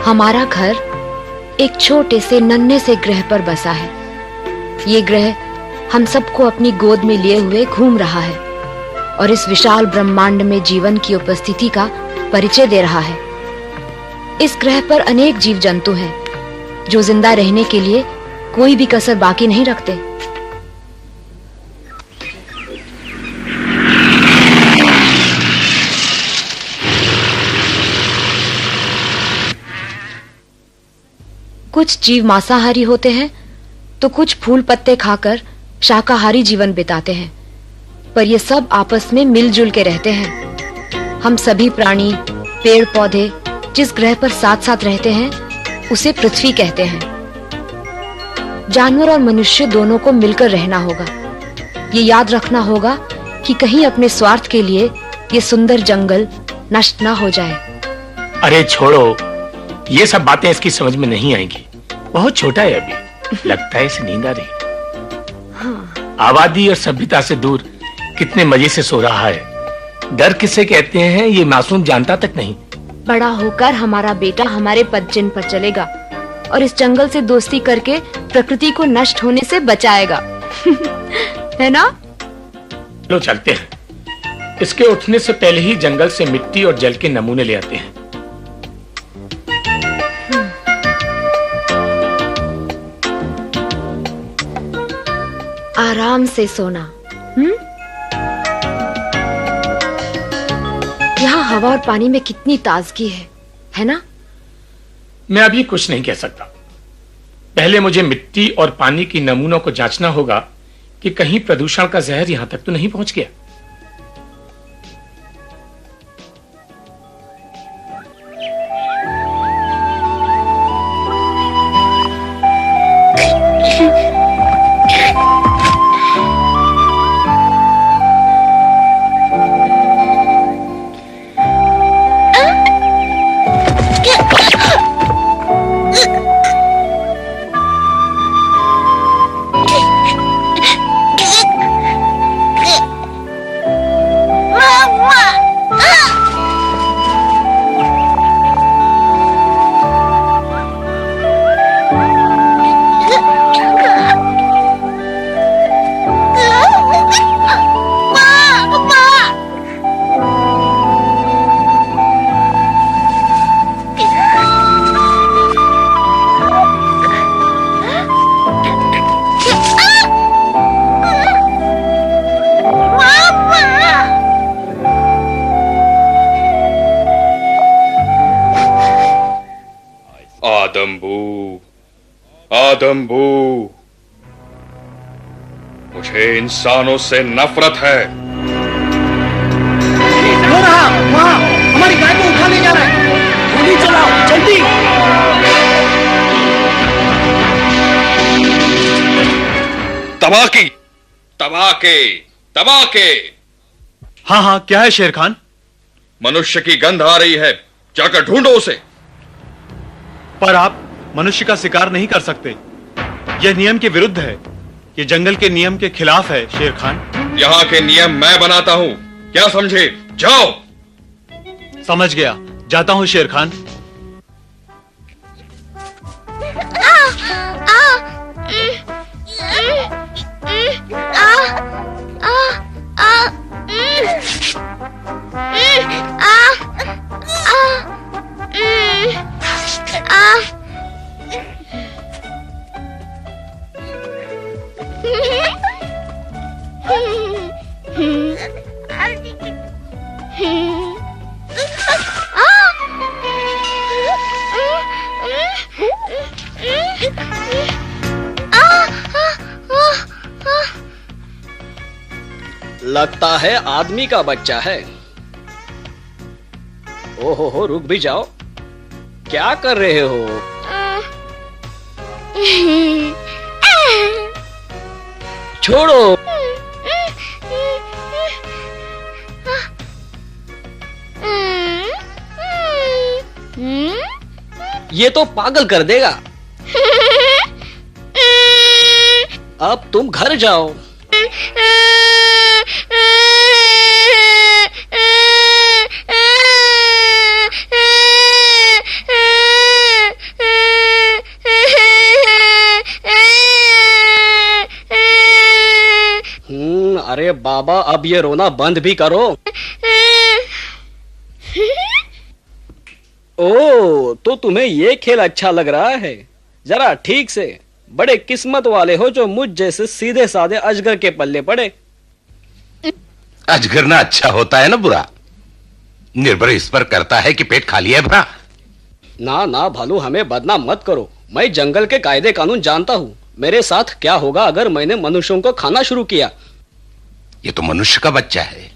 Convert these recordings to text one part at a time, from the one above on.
हमारा घर एक छोटे से नन्हे से ग्रह पर बसा है। ये ग्रह हम सबको अपनी गोद में लिए हुए घूम रहा है और इस विशाल ब्रह्मांड में जीवन की उपस्थिति का परिचय दे रहा है। इस ग्रह पर अनेक जीव जंतु हैं जो जिंदा रहने के लिए कोई भी कसर बाकी नहीं रखते। कुछ जीव मांसाहारी होते हैं तो कुछ फूल पत्ते खाकर शाकाहारी जीवन बिताते हैं, पर ये सब आपस में मिलजुल के रहते हैं। हम सभी प्राणी, पेड़ पौधे जिस ग्रह पर साथ साथ रहते हैं उसे पृथ्वी कहते हैं। जानवर और मनुष्य दोनों को मिलकर रहना होगा। ये याद रखना होगा कि कहीं अपने स्वार्थ के लिए ये सुंदर जंगल नष्ट ना हो जाए। अरे छोड़ो, ये सब बातें इसकी समझ में नहीं आएंगी। बहुत छोटा है अभी, लगता है इसे नींद आ रही। हाँ। आबादी और सभ्यता से दूर कितने मजे से सो रहा है। डर किसे कहते हैं ये मासूम जानता तक नहीं। बड़ा होकर हमारा बेटा हमारे पदचिन्ह पर चलेगा और इस जंगल से दोस्ती करके प्रकृति को नष्ट होने से बचाएगा। है ना? लो चलते हैं। इसके उठने से पहले ही जंगल से मिट्टी और जल के नमूने ले आते हैं। आराम से सोना। यहाँ हवा और पानी में कितनी ताजगी है ना? मैं अभी कुछ नहीं कह सकता। पहले मुझे मिट्टी और पानी की नमूनों को जांचना होगा कि कहीं प्रदूषण का जहर यहां तक तो नहीं पहुंच गया। आदम्बू, मुझे इंसानों से नफरत है। हो रहा वहां हमारी गाय को उठा ले जा रहा है। गोली चलाओ जल्दी। तबाकी, तबाके, तबाके। हाँ हाँ, क्या है शेर खान? मनुष्य की गंध आ रही है, जाकर ढूंढो उसे। पर आप मनुष्य का शिकार नहीं कर सकते। यह नियम के विरुद्ध है। यह जंगल के नियम के खिलाफ है शेर खान। यहाँ के नियम मैं बनाता हूँ, क्या समझे? जाओ। समझ गया, जाता हूँ शेर खान। लगता है आदमी का बच्चा है। ओहो हो, रुक भी जाओ। क्या कर रहे हो? छोड़ो। ये तो पागल कर देगा। अब तुम घर जाओ। बाबा, अब ये रोना बंद भी करो। ओ, तो तुम्हें ये खेल अच्छा लग रहा है? जरा ठीक से, बड़े किस्मत वाले हो जो मुझ जैसे सीधे साधे अजगर के पल्ले पड़े। अजगर ना अच्छा होता है ना बुरा? निर्भर इस पर करता है कि पेट खाली है भरा। ना ना भालू, हमें बदनाम मत करो। मैं जंगल के कायदे कानून जानता हूँ। मेरे साथ क्या होगा अगर मैंने मनुष्यों को खाना शुरू किया? ये तो मनुष्य का बच्चा है।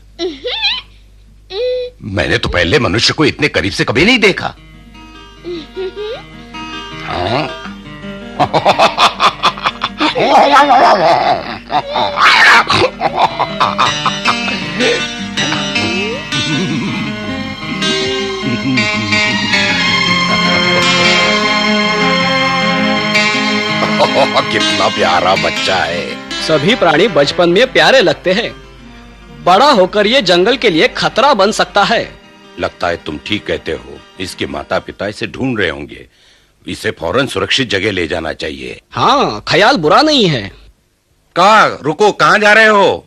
मैंने तो पहले मनुष्य को इतने करीब से कभी नहीं देखा। हाँ? कितना प्यारा बच्चा है। सभी प्राणी बचपन में प्यारे लगते हैं, बड़ा होकर ये जंगल के लिए खतरा बन सकता है। लगता है तुम ठीक कहते हो। इसके माता पिता इसे ढूंढ रहे होंगे। इसे फौरन सुरक्षित जगह ले जाना चाहिए। हाँ, ख्याल बुरा नहीं है। रुको, कहाँ जा रहे हो?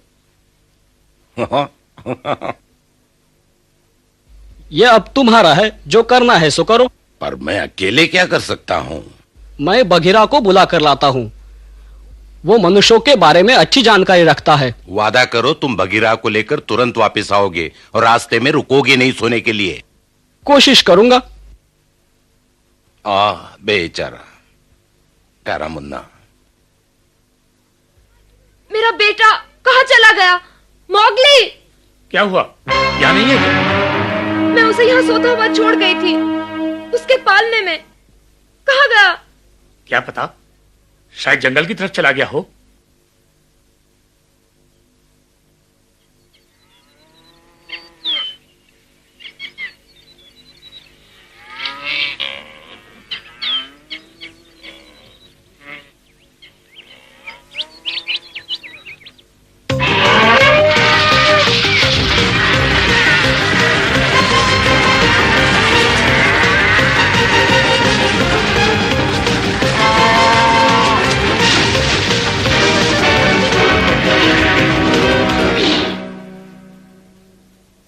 ये अब तुम्हारा है, जो करना है सो करो। पर मैं अकेले क्या कर सकता हूँ? मैं बघीरा को बुला कर लाता हूँ। वो मनुष्यों के बारे में अच्छी जानकारी रखता है। वादा करो तुम बघीरा को लेकर तुरंत वापस आओगे और रास्ते में रुकोगे नहीं सोने के लिए। कोशिश करूंगा। बेचारा प्यारा मुन्ना। मेरा बेटा कहाँ चला गया? मौगली! क्या हुआ? यहाँ नहीं है क्या? मैं उसे यहाँ सोता हुआ छोड़ गई थी, उसके पालने में। कहाँ गया? क्या पता, शायद जंगल की तरफ चला गया हो।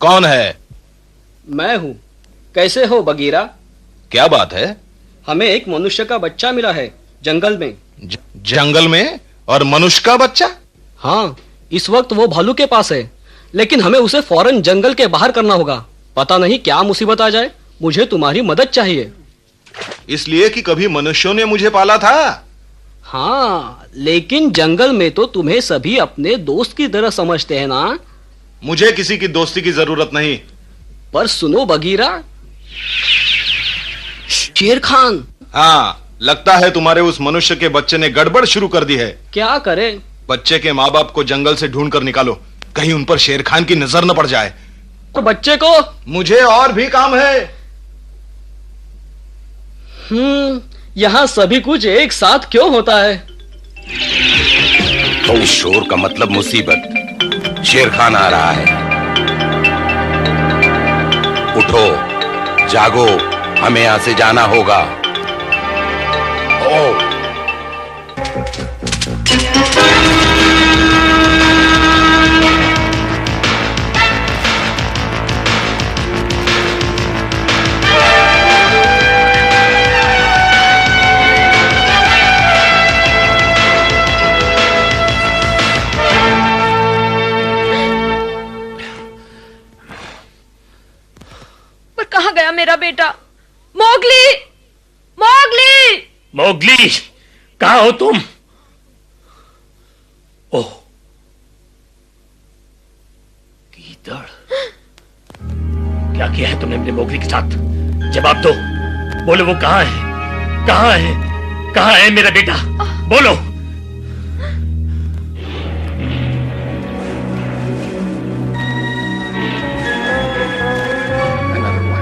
कौन है? मैं हूँ। कैसे हो बगीरा? क्या बात है? हमें एक मनुष्य का बच्चा मिला है जंगल में। जंगल में? और मनुष्य का बच्चा? हाँ, इस वक्त वो भालू के पास है, लेकिन हमें उसे फौरन जंगल के बाहर करना होगा। पता नहीं क्या मुसीबत आ जाए। मुझे तुम्हारी मदद चाहिए। इसलिए कि कभी मनुष्यों ने मुझे पाला था। हाँ, लेकिन जंगल में तो तुम्हें सभी अपने दोस्त की तरह समझते हैं ना? मुझे किसी की दोस्ती की जरूरत नहीं। पर सुनो बगीरा, शेर खान। हाँ, लगता है तुम्हारे उस मनुष्य के बच्चे ने गड़बड़ शुरू कर दी है। क्या करे? बच्चे के माँ बाप को जंगल से ढूंढ कर निकालो, कहीं उन पर शेर खान की नजर न पड़ जाए। तो बच्चे को? मुझे और भी काम है। यहाँ सभी कुछ एक साथ क्यों होता है? तो इस शोर का मतलब मुसीबत। शेर खान आ रहा है। उठो, जागो, हमें यहां से जाना होगा। ओ कहाँ गया मेरा बेटा? मोगली! मोगली! मोगली, कहाँ हो तुम? ओह, गीदड़! क्या किया है तुमने अपने मोगली के साथ? जवाब दो। बोलो, वो कहाँ है? कहाँ है? कहाँ है मेरा बेटा? बोलो।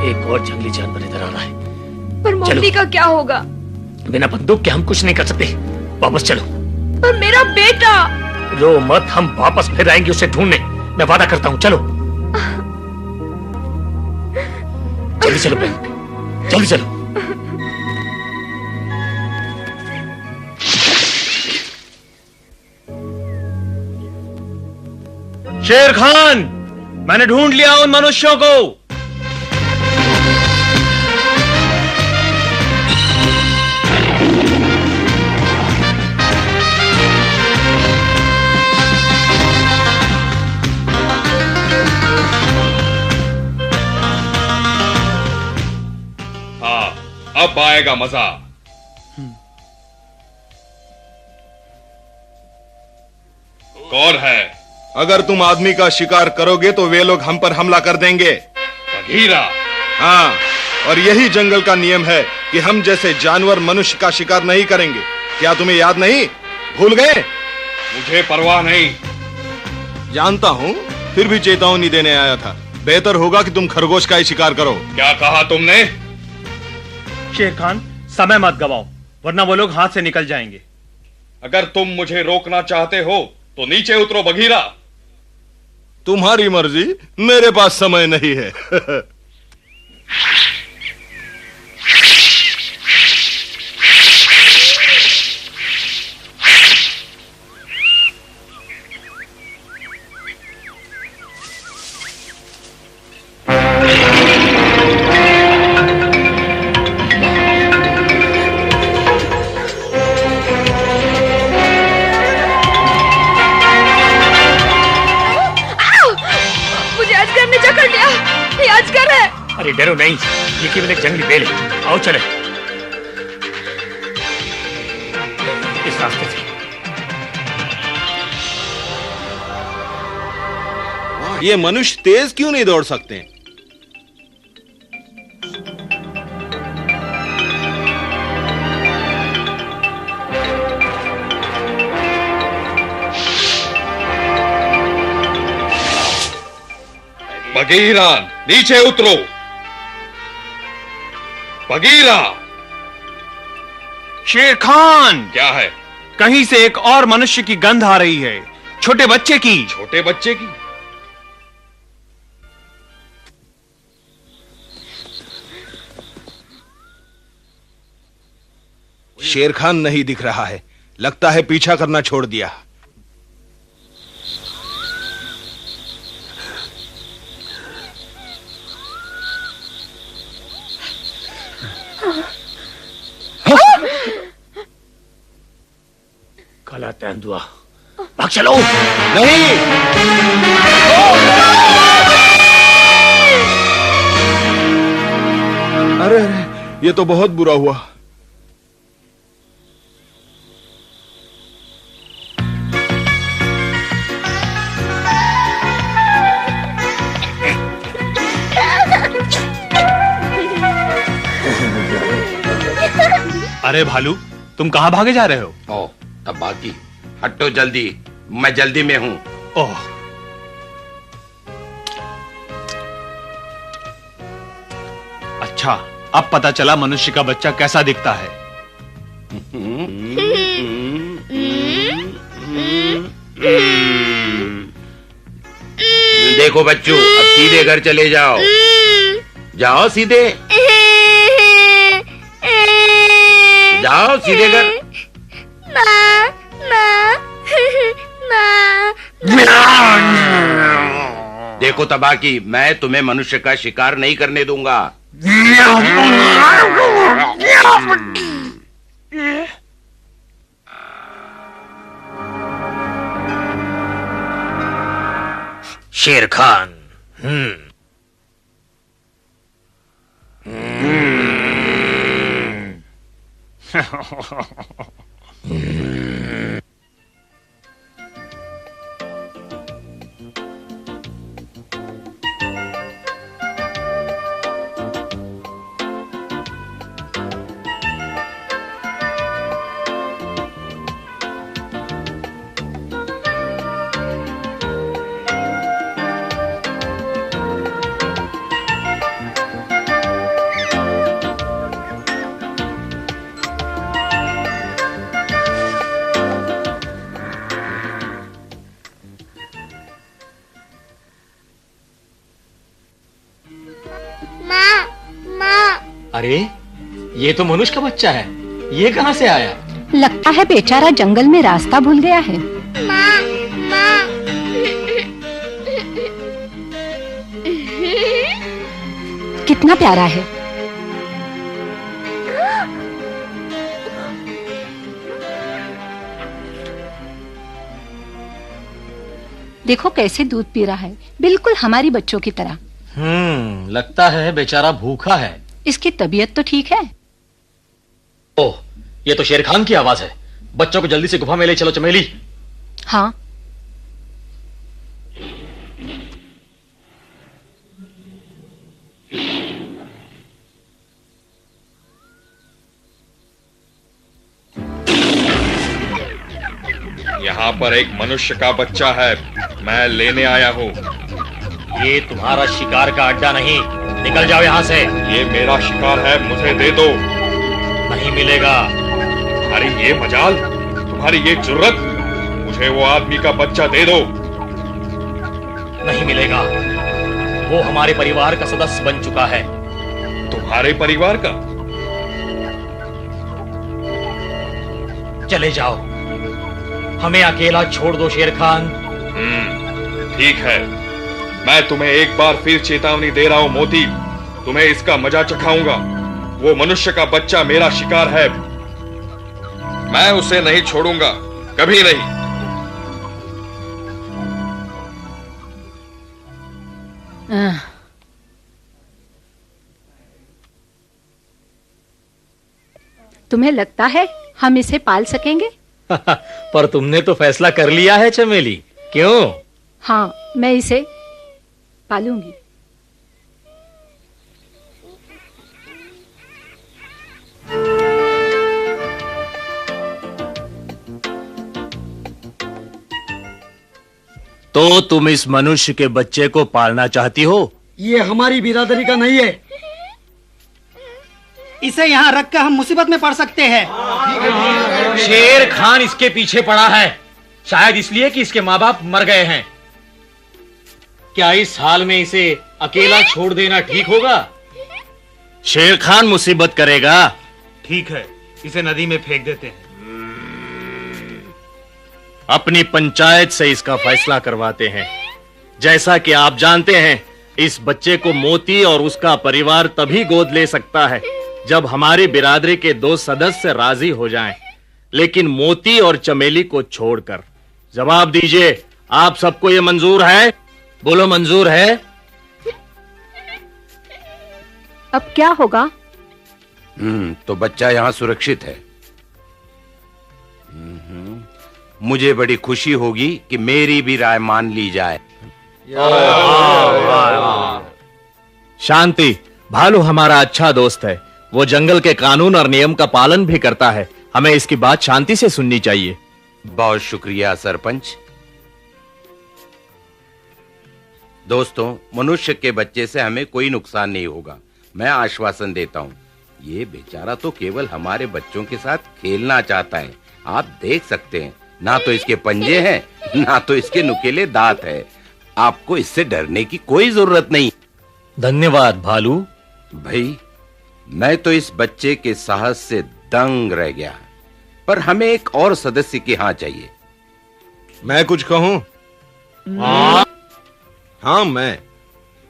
एक और जंगली जानवर इधर आ रहा है। पर मोगली का क्या होगा? बिना बंदूक के हम कुछ नहीं कर सकते। वापस चलो। पर मेरा बेटा! रो मत, हम वापस फिर आएंगे उसे ढूंढने। मैं वादा करता हूं। चलो जल्दी चलो बहन, जल्दी चलो। शेर खान, मैंने ढूंढ लिया उन मनुष्यों को। हाँ, अब आएगा मजा। कौन है? अगर तुम आदमी का शिकार करोगे तो वे लोग हम पर हमला कर देंगे। बघीरा। हाँ, और यही जंगल का नियम है कि हम जैसे जानवर मनुष्य का शिकार नहीं करेंगे। क्या तुम्हें याद नहीं? भूल गए? मुझे परवाह नहीं। जानता हूँ, फिर भी चेतावनी देने आया था। बेहतर होगा कि तुम खरगोश का ही शिकार करो। क्या कहा तुमने? शेर खान, समय मत गवाओ, वरना वो लोग हाथ से निकल जाएंगे। अगर तुम मुझे रोकना चाहते हो तो नीचे उतरो बघीरा। तुम्हारी मर्जी, मेरे पास समय नहीं है। अरे डरो नहीं, ये केवल एक जंगली बेल है। आओ चले इस रास्ते से। ये मनुष्य तेज क्यों नहीं दौड़ सकते? बघीरा, नीचे उतरो। बघीरा। शेर खान, क्या है? कहीं से एक और मनुष्य की गंध आ रही है, छोटे बच्चे की। छोटे बच्चे की? शेर खान नहीं दिख रहा है, लगता है पीछा करना छोड़ दिया। काला तेंदुआ, भाग चलो। नहीं, अरे अरे, ये तो बहुत बुरा हुआ। अरे भालू, तुम कहां भागे जा रहे हो? ओ, तब बाकी हटो जल्दी, मैं जल्दी में हूं। ओह, अच्छा, अब पता चला मनुष्य का बच्चा कैसा दिखता है। देखो बच्चों, अब सीधे घर चले जाओ। जाओ सीधे, जाओ सीधे घर। देखो तबाकी, मैं तुम्हें मनुष्य का शिकार नहीं करने दूंगा। शेर खान। अरे, ये तो मनुष्य का बच्चा है, ये कहां से आया? लगता है बेचारा जंगल में रास्ता भूल गया है। कितना प्यारा है। देखो कैसे दूध पी रहा है, बिल्कुल हमारी बच्चों की तरह। लगता है बेचारा भूखा है। इसकी तबीयत तो ठीक है। ओह, ये तो शेर खान की आवाज है। बच्चों को जल्दी से गुफा में ले चलो चमेली। हाँ। यहाँ पर एक मनुष्य का बच्चा है, मैं लेने आया हूँ। ये तुम्हारा शिकार का अड्डा नहीं, निकल जाओ यहाँ से। ये मेरा शिकार है, मुझे दे दो। नहीं मिलेगा। तुम्हारी ये मजाल, तुम्हारी ये जुर्रत, मुझे वो आदमी का बच्चा दे दो। नहीं मिलेगा। वो हमारे परिवार का सदस्य बन चुका है। तुम्हारे परिवार का? चले जाओ, हमें अकेला छोड़ दो शेर खान। ठीक है, मैं तुम्हें एक बार फिर चेतावनी दे रहा हूं मोती, तुम्हें इसका मजा चखाऊंगा। वो मनुष्य का बच्चा मेरा शिकार है, मैं उसे नहीं छोड़ूंगा, कभी नहीं। तुम्हें लगता है हम इसे पाल सकेंगे? पर तुमने तो फैसला कर लिया है चमेली, क्यों? हाँ, मैं इसे पालूंगी। तो तुम इस मनुष्य के बच्चे को पालना चाहती हो? ये हमारी बिरादरी का नहीं है। इसे यहाँ रख कर हम मुसीबत में पड़ सकते हैं। शेर खान इसके पीछे पड़ा है, शायद इसलिए कि इसके माँ बाप मर गए हैं। क्या इस हाल में इसे अकेला छोड़ देना ठीक होगा? शेर खान मुसीबत करेगा। ठीक है, इसे नदी में फेंक देते हैं। अपनी पंचायत से इसका फैसला करवाते हैं। जैसा कि आप जानते हैं, इस बच्चे को मोती और उसका परिवार तभी गोद ले सकता है जब हमारी बिरादरी के 2 सदस्य राजी हो जाएं। लेकिन मोती और चमेली को छोड़कर। जवाब दीजिए, आप सबको ये मंजूर है? बोलो, मंजूर है? अब क्या होगा? तो बच्चा यहाँ सुरक्षित है। मुझे बड़ी खुशी होगी कि मेरी भी राय मान ली जाए। शांति। भालू हमारा अच्छा दोस्त है, वो जंगल के कानून और नियम का पालन भी करता है। हमें इसकी बात शांति से सुननी चाहिए। बहुत शुक्रिया सरपंच। दोस्तों, मनुष्य के बच्चे से हमें कोई नुकसान नहीं होगा, मैं आश्वासन देता हूँ। ये बेचारा तो केवल हमारे बच्चों के साथ खेलना चाहता है। आप देख सकते हैं, ना तो इसके पंजे हैं, ना तो इसके नुकीले दांत है। आपको इससे डरने की कोई जरूरत नहीं। धन्यवाद भालू। भाई, मैं तो इस बच्चे के साहस से दंग रह गया, पर हमें एक और सदस्य की हाँ चाहिए। मैं कुछ कहूं? हाँ, मैं।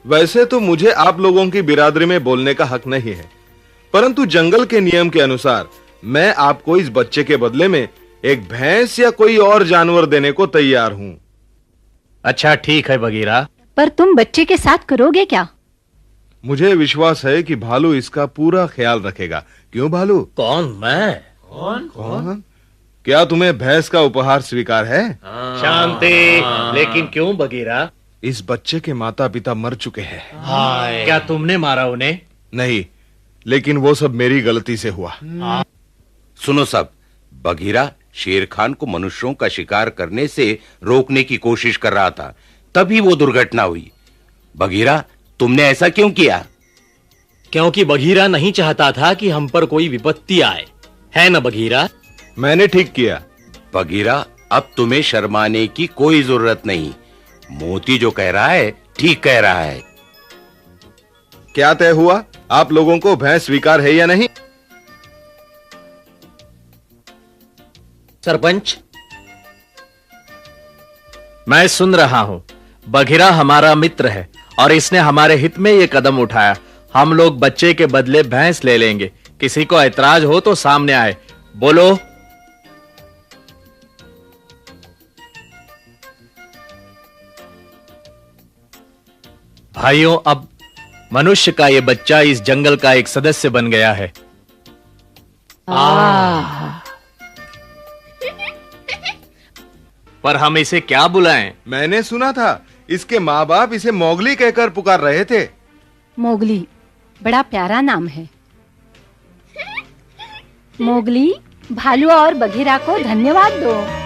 वैसे तो मुझे आप लोगों की बिरादरी में बोलने का हक नहीं है, परंतु जंगल के नियम के अनुसार मैं आपको इस बच्चे के बदले में एक भैंस या कोई और जानवर देने को तैयार हूं। अच्छा, ठीक है बगीरा। पर तुम बच्चे के साथ करोगे क्या? मुझे विश्वास है कि भालू इसका पूरा ख्याल रखेगा। क्यों भालू? कौन? मैं? कौन? क्या तुम्हें भैंस का उपहार स्वीकार है? शांति। लेकिन क्यों बगीरा? इस बच्चे के माता पिता मर चुके हैं। क्या तुमने मारा उन्हें? नहीं, लेकिन वो सब मेरी गलती से हुआ। सुनो सब, बघीरा शेर खान को मनुष्यों का शिकार करने से रोकने की कोशिश कर रहा था, तभी वो दुर्घटना हुई। बघीरा, तुमने ऐसा क्यों किया? क्योंकि बघीरा नहीं चाहता था कि हम पर कोई विपत्ति आए, है ना बघीरा? मैंने ठीक किया। बघीरा, अब तुम्हें शर्माने की कोई जरूरत नहीं। मोती जो कह रहा है ठीक कह रहा है। क्या तय हुआ? आप लोगों को भैंस स्वीकार है या नहीं? सरपंच, मैं सुन रहा हूं। बघीरा हमारा मित्र है और इसने हमारे हित में ये कदम उठाया। हम लोग बच्चे के बदले भैंस ले लेंगे। किसी को ऐतराज हो तो सामने आए, बोलो। भाइयों, अब मनुष्य का ये बच्चा इस जंगल का एक सदस्य बन गया है। पर हम इसे क्या बुलाएं? मैंने सुना था इसके माँ बाप इसे मोगली कहकर पुकार रहे थे। मोगली बड़ा प्यारा नाम है। मोगली, भालू और बघीरा को धन्यवाद दो।